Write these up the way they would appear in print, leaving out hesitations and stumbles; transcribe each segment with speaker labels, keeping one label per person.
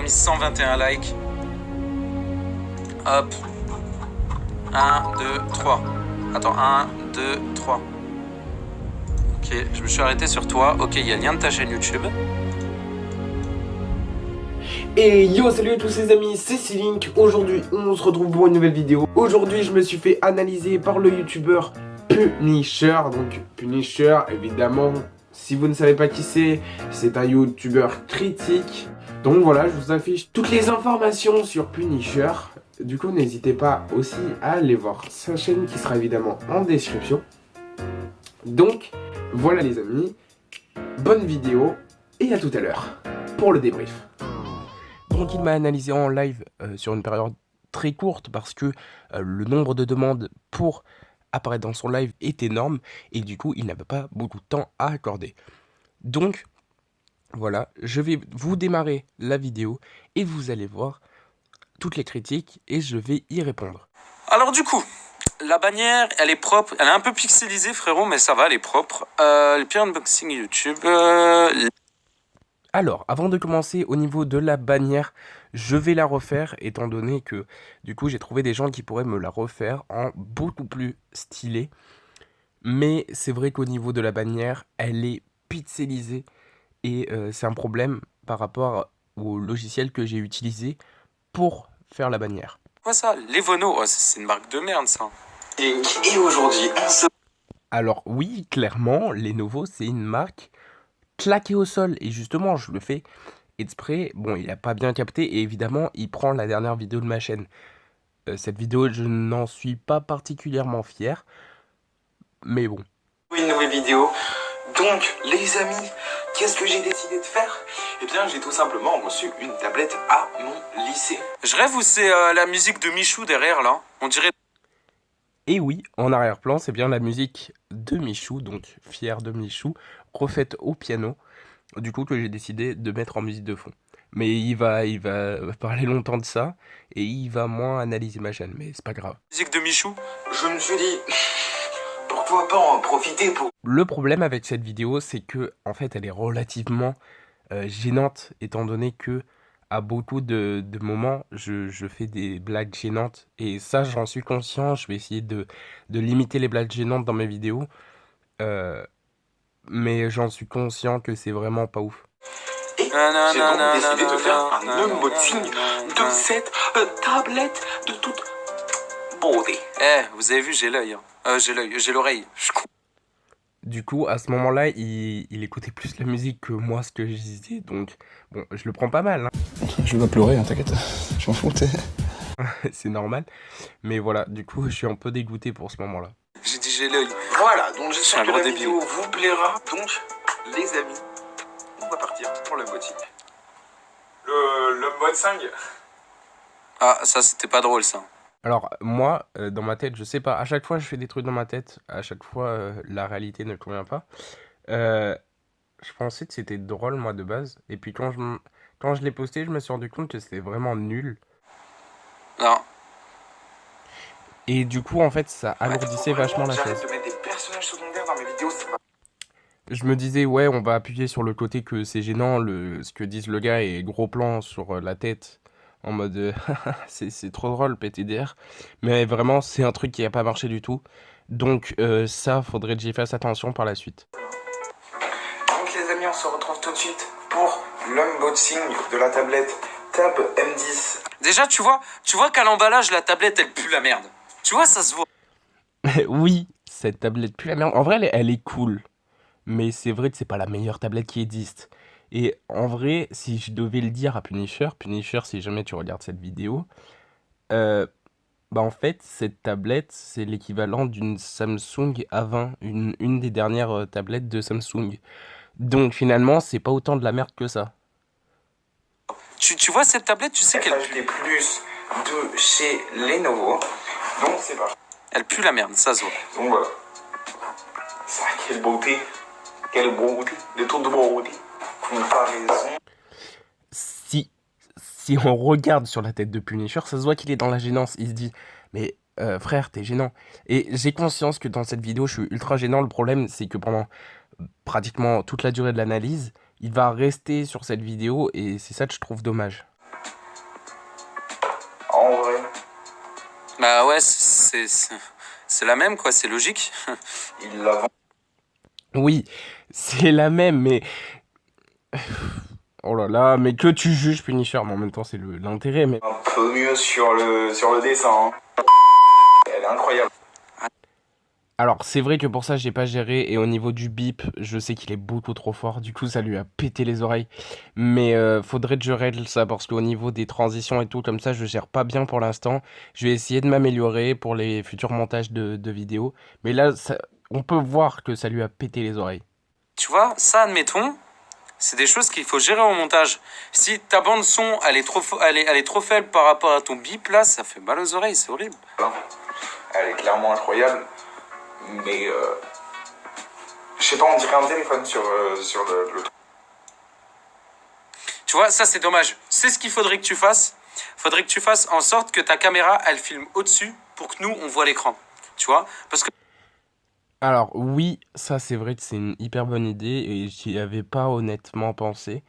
Speaker 1: mis 121 likes. Hop. 1, 2, 3. Attends, 1, 2, 3. Ok, je me suis arrêté sur toi. Ok, il y a le lien de ta chaîne YouTube.
Speaker 2: Et yo, salut à tous les amis, c'est C-Link. Aujourd'hui, on se retrouve pour une nouvelle vidéo. Aujourd'hui, je me suis fait analyser par le youtubeur Punisher. Donc, Punisher, évidemment, si vous ne savez pas qui c'est un youtubeur critique. Donc voilà, je vous affiche toutes les informations sur Punisher. Du coup, n'hésitez pas aussi à aller voir sa chaîne qui sera évidemment en description. Donc, voilà les amis, bonne vidéo et à tout à l'heure pour le débrief. Donc il m'a analysé en live sur une période très courte parce que le nombre de demandes pour apparaître dans son live est énorme et du coup il n'avait pas beaucoup de temps à accorder. Donc voilà, je vais vous démarrer la vidéo et vous allez voir toutes les critiques et je vais y répondre.
Speaker 1: Alors du coup, la bannière, elle est propre. Elle est un peu pixelisée, frérot, mais ça va, elle est propre. Le pire unboxing YouTube...
Speaker 2: Alors, avant de commencer, au niveau de la bannière, je vais la refaire, étant donné que, du coup, j'ai trouvé des gens qui pourraient me la refaire en beaucoup plus stylé. Mais c'est vrai qu'au niveau de la bannière, elle est pixelisée, et c'est un problème par rapport au logiciel que j'ai utilisé pour faire la bannière.
Speaker 1: Quoi ça? Levono, oh, c'est une marque de merde, ça. Et aujourd'hui, on se...
Speaker 2: Alors oui, clairement, Lenovo, c'est une marque claqué au sol, et justement je le fais exprès. Bon, il a pas bien capté et évidemment il prend la dernière vidéo de ma chaîne. Cette vidéo, je n'en suis pas particulièrement fier, mais bon.
Speaker 3: Une nouvelle vidéo. Donc les amis, qu'est-ce que j'ai décidé de faire? Eh bien j'ai tout simplement reçu une tablette à mon lycée.
Speaker 1: Je rêve où c'est la musique de Michou derrière, là. On dirait...
Speaker 2: Et oui, en arrière-plan, c'est bien la musique de Michou, donc fier de Michou, refaite au piano, du coup que j'ai décidé de mettre en musique de fond. Mais il va parler longtemps de ça, et il va moins analyser ma chaîne, mais c'est pas grave.
Speaker 1: Musique de Michou.
Speaker 3: Je me suis dit, pourquoi pas en profiter pour...
Speaker 2: Le problème avec cette vidéo, c'est que, en fait, elle est relativement gênante, étant donné que, à beaucoup de moments, je fais des blagues gênantes, et ça, j'en suis conscient, je vais essayer de limiter les blagues gênantes dans mes vidéos, mais j'en suis conscient que c'est vraiment pas ouf.
Speaker 3: Et j'ai donc décidé de faire un unboxing de cette tablette de toute beauté.
Speaker 1: Eh, vous avez vu, j'ai l'œil. Hein. J'ai l'oreille.
Speaker 2: Du coup, à ce moment-là, il écoutait plus la musique que moi, ce que je disais, donc bon, je le prends pas mal. Hein.
Speaker 4: Je vais pas pleurer, hein, t'inquiète, je m'en fous, t'es...
Speaker 2: C'est normal, mais voilà, du coup, je suis un peu dégoûté pour ce moment-là.
Speaker 1: J'ai dit j'ai l'œil.
Speaker 3: Voilà, donc j'espère que la
Speaker 1: débile.
Speaker 3: vidéo vous plaira. Donc, les amis, on va partir pour l'unboxing. L'unboxing.
Speaker 1: Ah, ça, c'était pas drôle, ça.
Speaker 2: Alors, moi, dans ma tête, je sais pas, à chaque fois, je fais des trucs dans ma tête, à chaque fois, la réalité ne convient pas. Je pensais que c'était drôle, moi, de base, et puis quand je l'ai posté, je me suis rendu compte que c'était vraiment nul.
Speaker 1: Non.
Speaker 2: Et du coup, en fait, ça alourdissait vachement la chose.
Speaker 3: J'arrête de mettre des personnages secondaires dans mes vidéos, c'est pas...
Speaker 2: Je me disais, ouais, on va appuyer sur le côté que c'est gênant, ce que disent le gars, et gros plan sur la tête, en mode, c'est trop drôle, PTDR. Mais vraiment, c'est un truc qui a pas marché du tout. Donc ça, faudrait que j'y fasse attention par la suite.
Speaker 3: Donc les amis, on se retrouve tout de suite pour l'unboxing de la tablette Tab M10.
Speaker 1: Déjà, tu vois qu'à l'emballage, la tablette, elle pue la merde. Tu vois, ça se voit.
Speaker 2: Oui, cette tablette pue la merde. En vrai, elle est cool. Mais c'est vrai que c'est pas la meilleure tablette qui existe. Et en vrai, si je devais le dire à Punisher, si jamais tu regardes cette vidéo, bah en fait, cette tablette, c'est l'équivalent d'une Samsung A20, une des dernières tablettes de Samsung. Donc finalement, c'est pas autant de la merde que ça.
Speaker 1: Tu vois cette tablette, tu sais qu'elle
Speaker 3: FHD Plus de chez Lenovo. Donc c'est parti.
Speaker 1: Elle pue la merde, ça se voit.
Speaker 3: Donc voilà. Ça, quelle beauté. Quelle beauté. Des tours de beauté. Comparaison.
Speaker 2: Si on regarde sur la tête de Punisher, ça se voit qu'il est dans la gênance. Il se dit, mais frère, t'es gênant. Et j'ai conscience que dans cette vidéo, je suis ultra gênant. Le problème, c'est que pendant pratiquement toute la durée de l'analyse, il va rester sur cette vidéo et c'est ça que je trouve dommage.
Speaker 3: en vrai.
Speaker 1: Bah ouais, c'est la même quoi, c'est logique.
Speaker 3: Il la vend
Speaker 2: Oui, c'est la même, mais... Oh là là, mais que tu juges Punisher, mais en même temps c'est l'intérêt, mais...
Speaker 3: un peu mieux sur le dessin. Hein. Elle est incroyable.
Speaker 2: Alors, c'est vrai que pour ça, j'ai pas géré, et au niveau du bip, je sais qu'il est beaucoup trop fort, du coup, ça lui a pété les oreilles. Mais faudrait que je règle ça, parce qu'au niveau des transitions et tout, comme ça, je gère pas bien pour l'instant. Je vais essayer de m'améliorer pour les futurs montages de vidéos. Mais là, on peut voir que ça lui a pété les oreilles.
Speaker 1: Tu vois, ça admettons, c'est des choses qu'il faut gérer au montage. Si ta bande son, elle est trop faible par rapport à ton bip, là, ça fait mal aux oreilles, c'est horrible.
Speaker 3: Elle est clairement incroyable. Mais je sais pas, on dirait un téléphone sur le truc.
Speaker 1: Tu vois, ça c'est dommage. C'est ce qu'il faudrait que tu fasses. Faudrait que tu fasses en sorte que ta caméra, elle filme au-dessus pour que nous, on voit l'écran. Tu vois? Parce que...
Speaker 2: Alors, oui, ça, c'est vrai que c'est une hyper bonne idée, et j'y avais pas honnêtement pensé.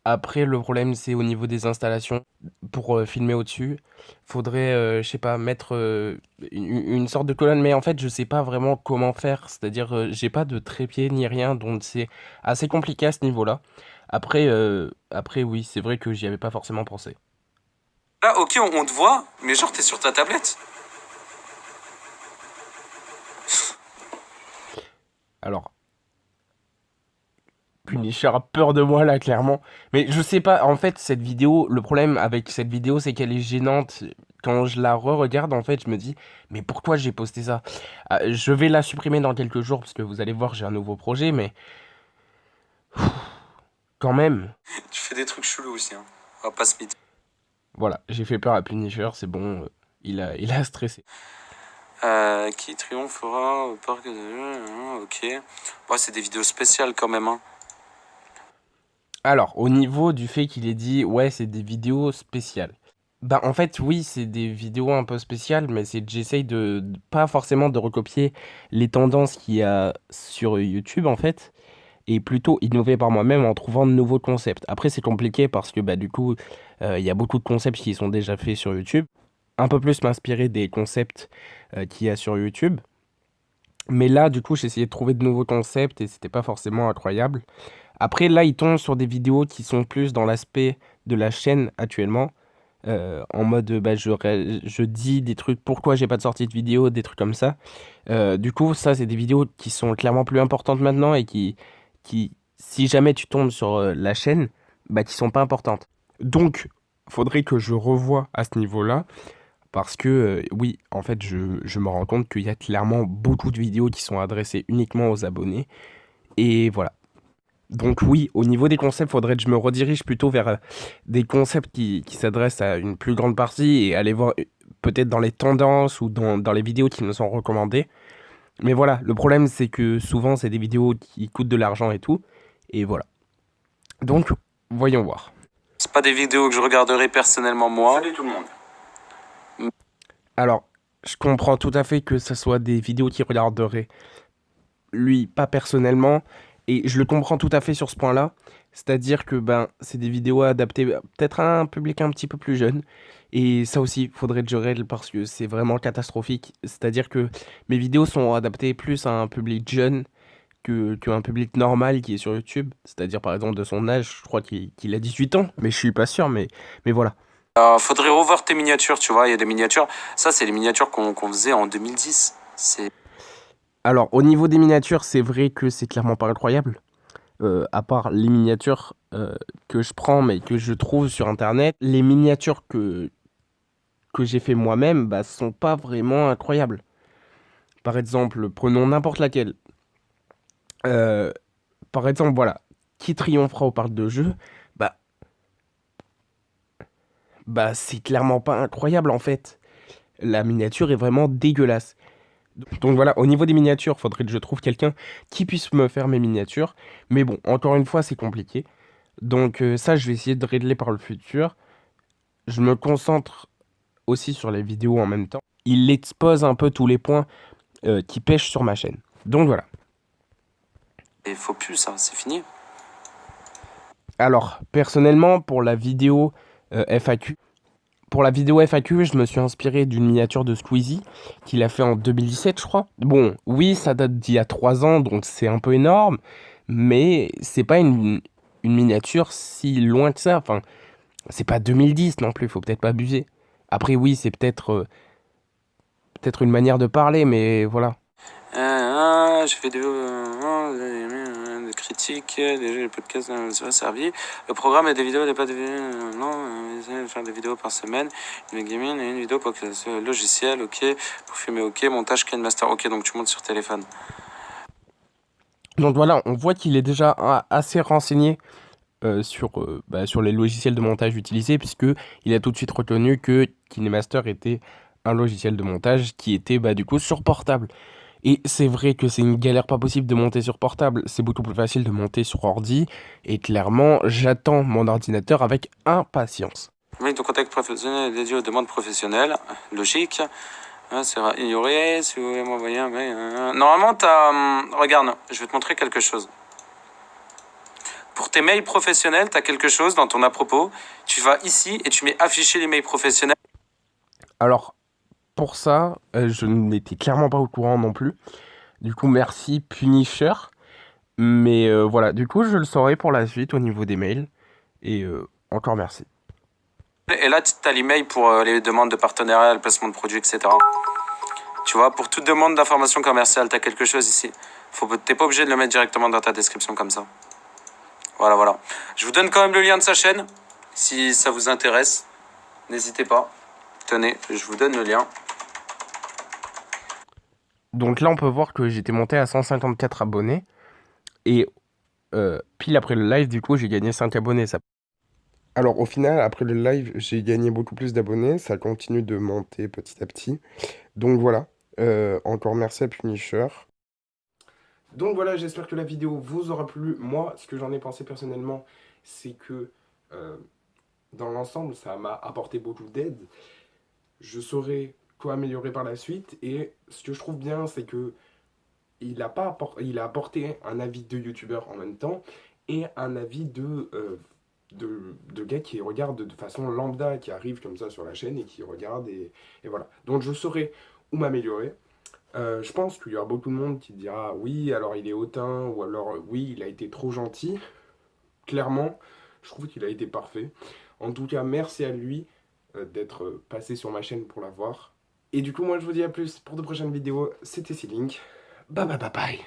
Speaker 2: Après, le problème, c'est au niveau des installations. Pour filmer au-dessus, faudrait, je sais pas, mettre une sorte de colonne. Mais en fait, je sais pas vraiment comment faire. C'est-à-dire, j'ai pas de trépied ni rien, donc c'est assez compliqué à ce niveau-là. Après, oui, c'est vrai que j'y avais pas forcément pensé.
Speaker 1: Là, ok, on te voit, mais genre, t'es sur ta tablette.
Speaker 2: Alors, Punisher a peur de moi là, clairement. Mais je sais pas, en fait, cette vidéo, le problème avec cette vidéo, c'est qu'elle est gênante. Quand je la re-regarde, en fait, je me dis, mais pourquoi j'ai posté ça? Je vais la supprimer dans quelques jours, parce que vous allez voir, j'ai un nouveau projet, mais... Quand même.
Speaker 1: Tu fais des trucs chelous aussi, hein. On va pas se mytho.
Speaker 2: Voilà, j'ai fait peur à Punisher, c'est bon, il a stressé.
Speaker 1: Qui triomphera au parc de... Ok. Bon, c'est des vidéos spéciales quand même, hein.
Speaker 2: Alors, au niveau du fait qu'il ait dit, ouais, c'est des vidéos spéciales. Bah, en fait, oui, c'est des vidéos un peu spéciales, mais c'est que j'essaye pas forcément de recopier les tendances qu'il y a sur YouTube, en fait, et plutôt innover par moi-même en trouvant de nouveaux concepts. Après, c'est compliqué parce que, bah, du coup, il y a beaucoup de concepts qui sont déjà faits sur YouTube. Un peu plus m'inspirer des concepts qu'il y a sur YouTube. Mais là, du coup, j'ai essayé de trouver de nouveaux concepts et c'était pas forcément incroyable. Après, là, il tombe sur des vidéos qui sont plus dans l'aspect de la chaîne actuellement. En mode, bah, je dis des trucs, pourquoi j'ai pas de sortie de vidéo, des trucs comme ça. Du coup, ça, c'est des vidéos qui sont clairement plus importantes maintenant et qui si jamais tu tombes sur la chaîne, bah, qui sont pas importantes. Donc, faudrait que je revoie à ce niveau-là. Parce que, oui, en fait, je me rends compte qu'il y a clairement beaucoup de vidéos qui sont adressées uniquement aux abonnés. Et voilà. Donc oui, au niveau des concepts, il faudrait que je me redirige plutôt vers des concepts qui s'adressent à une plus grande partie et aller voir peut-être dans les tendances ou dans les vidéos qui me sont recommandées. Mais voilà, le problème c'est que souvent c'est des vidéos qui coûtent de l'argent et tout. Et voilà. Donc, voyons voir.
Speaker 1: C'est pas des vidéos que je regarderai personnellement moi.
Speaker 3: Salut tout le monde.
Speaker 2: Alors, je comprends tout à fait que ce soit des vidéos qu'il regarderait lui, pas personnellement. Et je le comprends tout à fait sur ce point-là. C'est-à-dire que ben, c'est des vidéos adaptées peut-être à un public un petit peu plus jeune. Et ça aussi, faudrait que je règle parce que c'est vraiment catastrophique. C'est-à-dire que mes vidéos sont adaptées plus à un public jeune qu'un public normal qui est sur YouTube. C'est-à-dire par exemple de son âge, je crois qu'il a 18 ans. Mais je suis pas sûr, mais voilà.
Speaker 1: Faudrait revoir tes miniatures, tu vois, il y a des miniatures. Ça, c'est les miniatures qu'on faisait en 2010.
Speaker 2: Alors, au niveau des miniatures, c'est vrai que c'est clairement pas incroyable. À part les miniatures que je prends mais que je trouve sur internet, les miniatures que j'ai fait moi-même bah, sont pas vraiment incroyables. Par exemple, prenons n'importe laquelle. Par exemple, voilà, qui triomphera au parc de jeux, bah c'est clairement pas incroyable en fait. La miniature est vraiment dégueulasse. Donc voilà, au niveau des miniatures, faudrait que je trouve quelqu'un qui puisse me faire mes miniatures. Mais bon, encore une fois, c'est compliqué. Donc ça, je vais essayer de régler par le futur. Je me concentre aussi sur les vidéos en même temps. Il expose un peu tous les points qui pêchent sur ma chaîne. Donc voilà.
Speaker 1: Et faut plus, ça, c'est fini.
Speaker 2: Alors, personnellement, pour la vidéo FAQ, Pour la vidéo FAQ, je me suis inspiré d'une miniature de Squeezie qu'il a fait en 2017, je crois. Bon, oui, ça date d'il y a 3 ans, donc c'est un peu énorme, mais c'est pas une miniature si loin que ça. Enfin, c'est pas 2010 non plus, faut peut-être pas abuser. Après, oui, c'est peut-être une manière de parler, mais voilà.
Speaker 1: J'ai fait des critiques, déjà les podcasts ça m'a servi. Le programme et des vidéos, des pas de vidéos, non, faire des vidéos par semaine, une gaming et une vidéo pour logiciel, ok, pour filmer, ok, montage, KineMaster, ok, donc tu montes sur téléphone.
Speaker 2: Donc voilà, on voit qu'il est déjà assez renseigné sur les logiciels de montage utilisés, puisque il a tout de suite reconnu que KineMaster était un logiciel de montage qui était du coup sur portable. Et c'est vrai que c'est une galère pas possible de monter sur portable, c'est beaucoup plus facile de monter sur ordi, et clairement, j'attends mon ordinateur avec impatience.
Speaker 1: Oui, ton contact professionnel est dédié aux demandes professionnelles, logique. C'est ignoré, si vous voulez m'envoyer un mail. Normalement, regarde, je vais te montrer quelque chose. Pour tes mails professionnels, tu as quelque chose dans ton à propos. Tu vas ici et tu mets afficher les mails professionnels.
Speaker 2: Alors, pour ça, je n'étais clairement pas au courant non plus. Du coup, merci Punisher. Mais voilà, du coup, je le saurai pour la suite au niveau des mails. Et encore merci.
Speaker 1: Et là, tu as l'email pour les demandes de partenariat, le placement de produits, etc. Tu vois, pour toute demande d'information commerciale, tu as quelque chose ici. T'es pas obligé de le mettre directement dans ta description comme ça. Voilà. Je vous donne quand même le lien de sa chaîne. Si ça vous intéresse, n'hésitez pas. Tenez, je vous donne le lien.
Speaker 2: Donc là, on peut voir que j'étais monté à 154 abonnés. Et pile après le live, du coup, j'ai gagné 5 abonnés. Alors au final, après le live, j'ai gagné beaucoup plus d'abonnés. Ça continue de monter petit à petit. Donc voilà. Encore merci à Punisher. Donc voilà, j'espère que la vidéo vous aura plu. Moi, ce que j'en ai pensé personnellement, c'est que dans l'ensemble, ça m'a apporté beaucoup d'aide. Je saurai quoi améliorer par la suite. Et ce que je trouve bien, c'est que il a apporté un avis de youtubeur en même temps et un avis de gars qui regarde de façon lambda, qui arrive comme ça sur la chaîne et qui regarde et voilà. Donc je saurai où m'améliorer. Je pense qu'il y aura beaucoup de monde qui dira oui, alors il est hautain, ou alors oui, il a été trop gentil. Clairement, je trouve qu'il a été parfait. En tout cas, merci à lui d'être passé sur ma chaîne pour la voir. Et du coup, moi je vous dis à plus pour de prochaines vidéos. C'était C-Link. Bye bye bye bye.